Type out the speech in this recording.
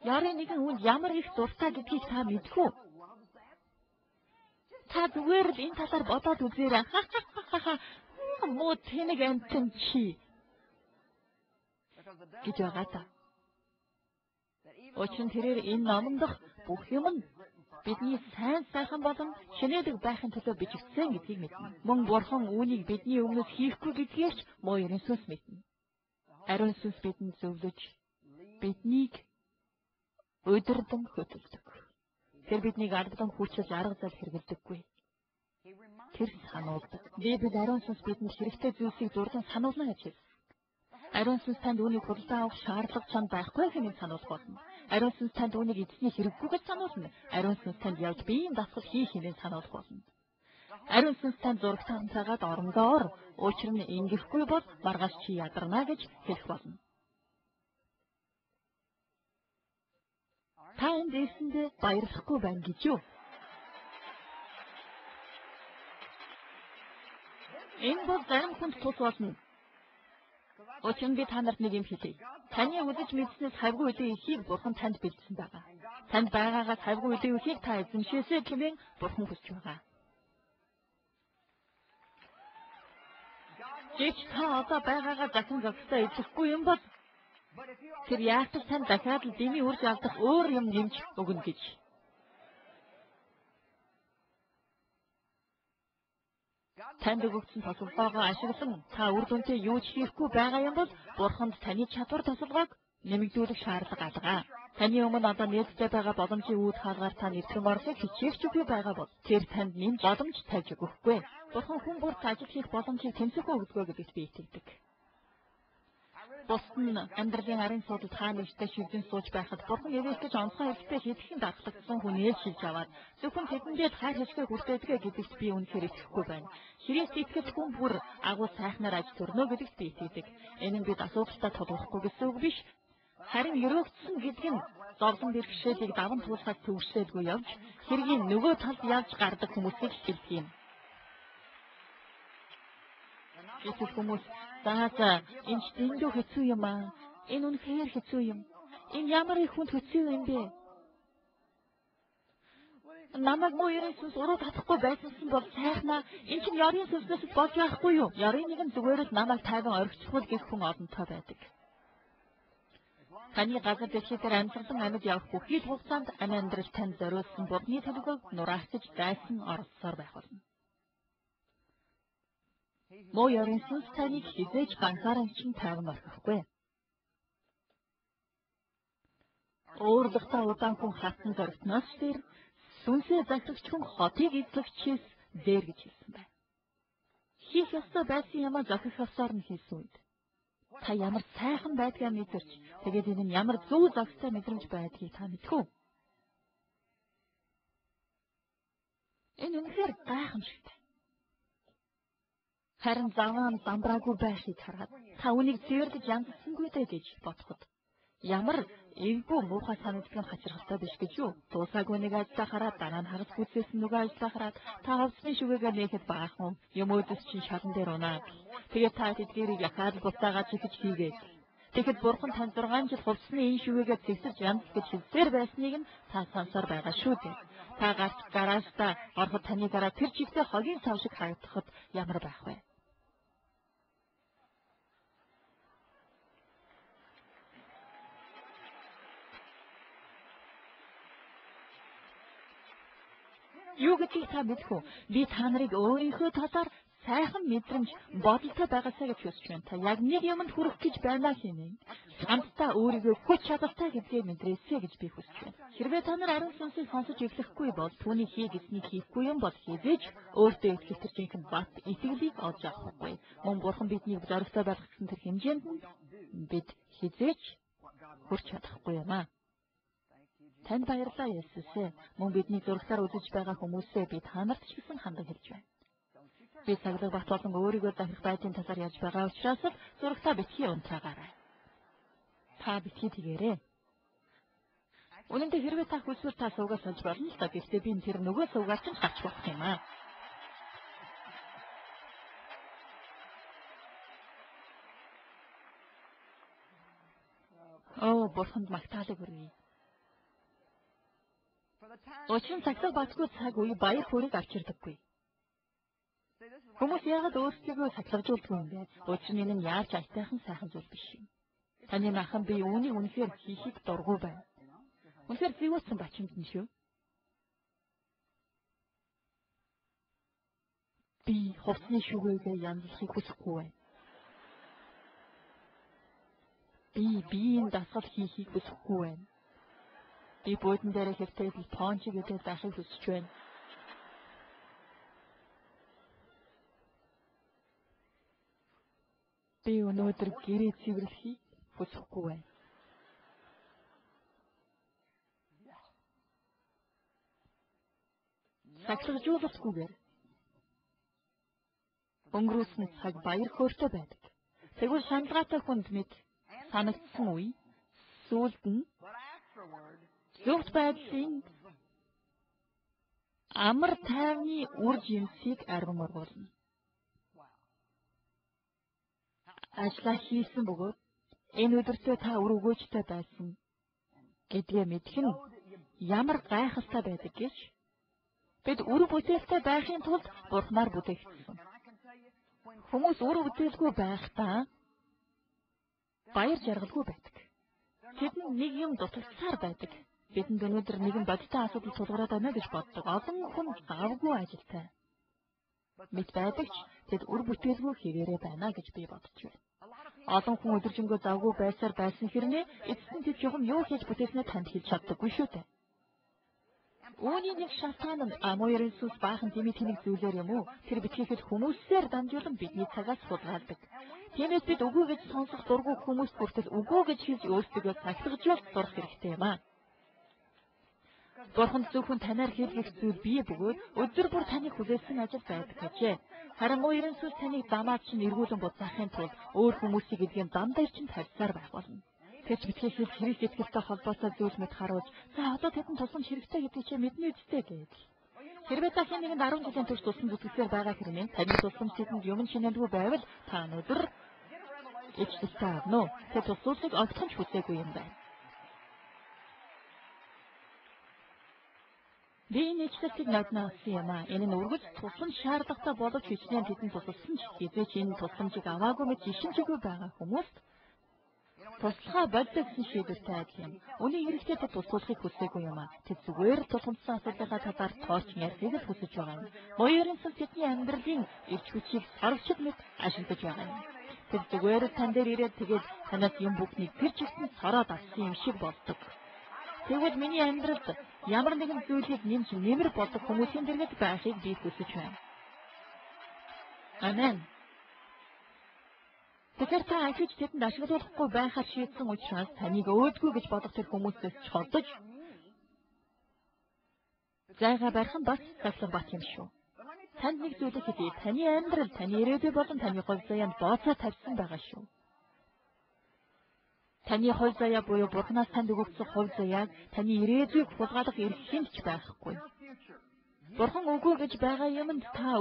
Яарын нэгэн үнд ямар их дуртай гэдгийг та мэдгүй. Та зүгээр л энэ талаар бодоод үзээрэй. Муу тэнэг амтэн чи гэж байгаа та. Учир нь тэрээр энэ номон дох бүх юм нь бидний сайн сайхан болон шинэлэг байхын төлөө бичигдсэн гэдгийг мэднэ. Мөн Бурхан үүнийг бидний өмнөс хийхгүй гэдгийг ч муу ерөн сүнс мэднэ. Ариун сүнс бидэнд зөвлөж биднийг өдөрдөн хөтөлдөг. Тэр биднийг алдан хүчилж арга зал хэрэглэдэггүй. Тэр сануулдаг. Библи ариун сүнс бидэнд хэрэгтэй зүйлсийг дурдан сануулна гэж хэлсэн. Ариун сүнс танд үүнийг худалдаа авах шаардлага чанд байхгүй хэмээн сануулах болно. Ариун сүнс танд үүнийг эзний хэрэггүй гэж сануулна. Ариун сүнс танд явж биеийн дасгал хийх хэмээн сануулах болно. Ариун сүнс танд зурагт хамтаагаад орондоо ор. Учир нь ингэхгүй бол маргааш чи ядарна гэж хэлэх болно. Та энд ирсэндээ баярлахгүй байна гэж юу? Энэ бол зарим хүнд тус болно. Учир нь би та нарт нэг юм хэлье. Таны үзэж мэдснээс хавгүй үдээ ихийг Бурхан танд бэлдсэн байгаа. Танд байгаагаас хавгүй үдээ ихийг та эзэмшээсэй хэмээн Бурхан хүсэж байгаа. Гэвч та одоо байгаагаа захин зохистой эзэхгүй юм бол тэр яалтаж тань дахиад л дэмий үрж алдах өөр юм нэмж өгнө гэж. Танд өгөгдсөн тусалгаага ашиглан та үр дүнтэй юу ч хийхгүй байгаа юм бол Бурханд таны чадвар тусалгааг нэмэгдүүлэх шаардлага алгаа. Таны өмнө одоо нээлттэй байгаа боломжийн үүд хаалгаар та нэвтрэн орлыг хичээх ч үгүй байгаа бол тэр танд нэмж боломж тавьж өгөхгүй. Бурхан хүн бүрт ажил хийх боломжийг тэмцэхгүй өгдөгөө гэдэгт би итгэдэг. Бусд нь амьдралын арын суудалд хаа нэгтэй шивдэн сууж байхад Бурхан эвэлтэж онцгой хэрэгтэй хийдхэн дархлагдсан хүнээс шилж аваад зөвхөн тэдэндээ хайр хэвшгээ хүртээдгээ гэдэгт би үнэхээр итгэхгүй байна. Христэд итгэж хүн бүр агуу сайхнаар аж төрнө гэдэгт би итгэдэг. Энэ нь бид асуудалтай тулгахгүй гэсэн үг биш. Харин өрөөгдсөн гэдэг нь зовлон бэрхшээлийг даван туулахад төвшөлгүй явж хэргийн нөгөө талд явж гардаг хүмүүсийг хэлдэг юм. Эсвэл хүмүүс зааса энэ ч дэндүү хэцүү юм аа. Энэ үнэхээр хэцүү юм. Энэ ямар их хүнд хэцүү юм бэ? Намайг муу ерэн сүнс уруу татахгүй байсан бол сайхнаа энэ чинь ёрын сүнснээс болж байхгүй юу? Ёрын нэгэн зүгээр л намайг тайван орхичихвол гэх хүн олонтой байдаг. Таны газар дэлхийдээр амьсгалан амьд явах бүхий л хугацаанд амь амьдрал танд зориулсан Бурхны төлөвөг нураахж дайсан оролцсоор байх болно. Муу ёрын сүнс таныг хизээж ганцаараа чинь тайван орхихгүй. Өөрлөгтөө удаан хүн хатан зоригтноос дээр сүнсээ захирагч хүн хотыг эзлэгчээс дээр гэж хэлсэн байна. Хийх ёстой байсан юмаа зохих ёсоор нь хийсэн үед та ямар сайхан байдгаа мэдэрч тэгээд энэ нь ямар зөв зохистой мэдрэмж байдгийг та мэдхүү. Энэ үнэхээр гайхамшигтай. Харин заваан замбраагүй байхыг хараад та үнийг зэвэрлэж янзсангүй дэ гэж бодоход ямар эвгүй муухай санагддаг нь хачирхалтай биш гэж юу? Дуусаагүй нэг ажлаа хараад дараа нь хагас гүйцээс нөгөө ажлаа хараад та ховсны шүгээгээ нээхэд баахан юм өөдөс чинь шалан дээр унаад тэгээд та тэдгэрийг яхаад буцаагаад чигэж хийгээд тэгэхэд Бурхан тань 6 жил ховсны энэ шүгээгээ зэгсэж янз гэж хэлсээр байсныг нь та сонсоор байгаа шүү дээ. Та гарч гараажтаа ороход таны гараа тэр чигтээ хогийн сав шиг харагдахад ямар байх вэ? Юу гэдгийг та мэдэх үү? Би та нарыг өөрийнхөө талаар сайхан мэдрэмж бодолтой байгаасаа гэж хүсэж байна. Та яг нэг юмд хүрэх гэж байна хэмээн. Хамтдаа өөрийгөө хүч чадалтай гэдгээ мэдрээсэй гэж би хүсэж байна. Хэрвээ та нар ариун сүнсийг сонсож эхлэхгүй бол түүний хий гэснийг хийхгүй юм бол хизээж өөртөө итгэх тэр жинхэнэ бат итгэлийг олж авахгүй. Мөн Бурхан биднийг зоригтой болгосон тэр хэмжээнд нь бид хизээж хүрч чадахгүй юм аа. Танд баярлалаа Есүс. Мөн бидний зурагтаар үзэж байгаа хүмүүсээ би та нарт ч гэсэн хандан хэлж байна. Би цаглаг бат болон өөрийгөө захирах байдлын талаар ярьж байгаа учраас л зурагтаа битгий унтраагаарай. Та битгий тэгээрэй. Үнэн дээр хэрвээ та хүсвэл та суугаа сольж болно л та. Гэхдээ би тэр нөгөө суугаар ч гарч болох юм аа. Оо, Бурханд магтаалыг хүргэе. Учир нь цаглах батгүй цаг үе баяр хөөргийг авчирдаггүй. Хүмүүс яагаад өөрсдийгөө сахилгажуулдгүй юм бэ? Учир нь энэ нь яаж айтайхан сайхан зүйл биш юм. Таны нахан би үүнийг үнэхээр хийхийг дургүй байна. Үнэхээр зэвүүцсэн бачимд нь шүү. Би хувцсны шүгээгээ янзлахыг хүсэхгүй байна. Би биеийн дасгал хийхийг хүсэхгүй байна. Би буудан дээр хэвтээд понч гэдэг байхыг хүсэж байна. Би өнөөдөр гэрээ цэвэрлэхийг хүсэхгүй байна. Сахилгажуулалтгүйгээр өнгөрүүлсэн цаг баяр хөөртэй байдаг. Тэгвэл шаналгаатай хүнд мэд санагдсан үе сүүлд нь зөвхт байдлын амар тайвны үр жимсийг арван ургуулна. Ажлаа хийсэн бөгөөд энэ өдөртөө та үр өгөөжтэй байсан гэдгээ мэдэх нь ямар гайхалтай байдаг гэж бид үр бүтээлтэй байхын тулд Бурханаар бүтээгдсэн. Хүмүүс үр бүтээлгүй байхдаа баяр жаргалгүй байдаг. Тэдэнд нэг юм дутагдсаар байдаг. Бидэнд өнөөдөр нэгэн бодиттой асуудал тулгараад байна гэж боддог. Олон хүн завгүй ажилтай. Мэд байдаг ч тэд үр бүтээлгүй хэвээрээ байна гэж би бодож байна. Олон хүн өдөржингөө завгүй байсаар байсан хэрнээ эцэст нь тэд жоохон юу хийж бүтээснээ танд хэлж чаддаггүй шүү дээ. Үүний нэг шалтгаан нь Амоёр Иесус баахан тэмээ тэнэг зүйлээр юм уу? Тэр бичээхэд хүмүүсээр дамжуулан бидний цагаас сулгаадаг. Тиймээс бид үгүй гэж сонсох дургүй хүмүүст хүртэл үгүй гэж хэлж өөрсдөө сахилгажуулж сурах хэрэгтэй юм аа. Бурхан зөвхөн танаар хийх зүйл бие бөгөөд өдөр бүр таныг хүлээсэн ажил байдаг гэжээ. Харин Амоёр Иесус таныг дамаад чинь эргүүлэн буцаахын тулд өөр хүмүүсийг эдгээр дандаа чинь тавьсаар байх болно. Тэд битгийхэл хэрэг сэтгэлтэй холбоотой зүйл мэд харуулж, за одоо тэдэнд тусламж хэрэгтэй гэдгийг чи мэднэ үстэй гэж. Хэрвээ та хэн нэгэнд 10 жилийн турш тусламж үзүүлсээр байгаа хэрнээ таны тусламж тэдэнд юм шинэлгүй байвал та өнөөдөр ичгэлтэй авно. Тэд тусламжийг огтхон ч хүсээгүй юм байна. Би энэ ичгэлтийг нодноо авсан юм аа. Энэ нь үргэлж тусламж шаардлагатай боловч хичнээн тэдэнд тусалсан ч хизээч энэ тусламжийг аваагүй мэт жишинчгүй байгаа хүмүүст туслахаа болдог гэсэн шийдвэртэй адил юм. Үүний хэрэгтэй тэд туслахыг хүсээгүй юм аа. Тэд зүгээр тулгамдсан асуудлынхаа талаар тооцсон ярихыг л хүсэж байгаа юм. Моёрын сүнс тэдний амьдралын эрч хүчийг сарвчид мэт ашиглаж байгаа юм. Тэд зүгээр тань дээр ирээд тэгээд танаас юм бүхнийг тэр чигтэн сороод авсан юм шиг болдог. Тэгвэл миний амьдралд ямар нэгэн зүйлийг нэмж нэмэр болдог хүмүүсийн дэргэд байхыг би хүсэж байна. Амен. Тэгэхээр та ахиж тэдэнд ашиглуулахгүй байхаар шийдсэн учраас таныг өөдгөө гэж бодох тэр хүмүүсээс чолдож зайгаа барих нь бас цаглан бат юм шүү. Танд нэг зүйлийг хэлье. Таны амьдрал, таны ирээдүй болон таны хувь заяанд бооцоо тавьсан байгаа шүү. Таны хувь заяа буюу Бурханаас танд өгөгдсөн хувь заяаг таны ирээдүйг хулгайлах эрх хинч байхгүй. Бурхан үгүй гэж байгаа юмд та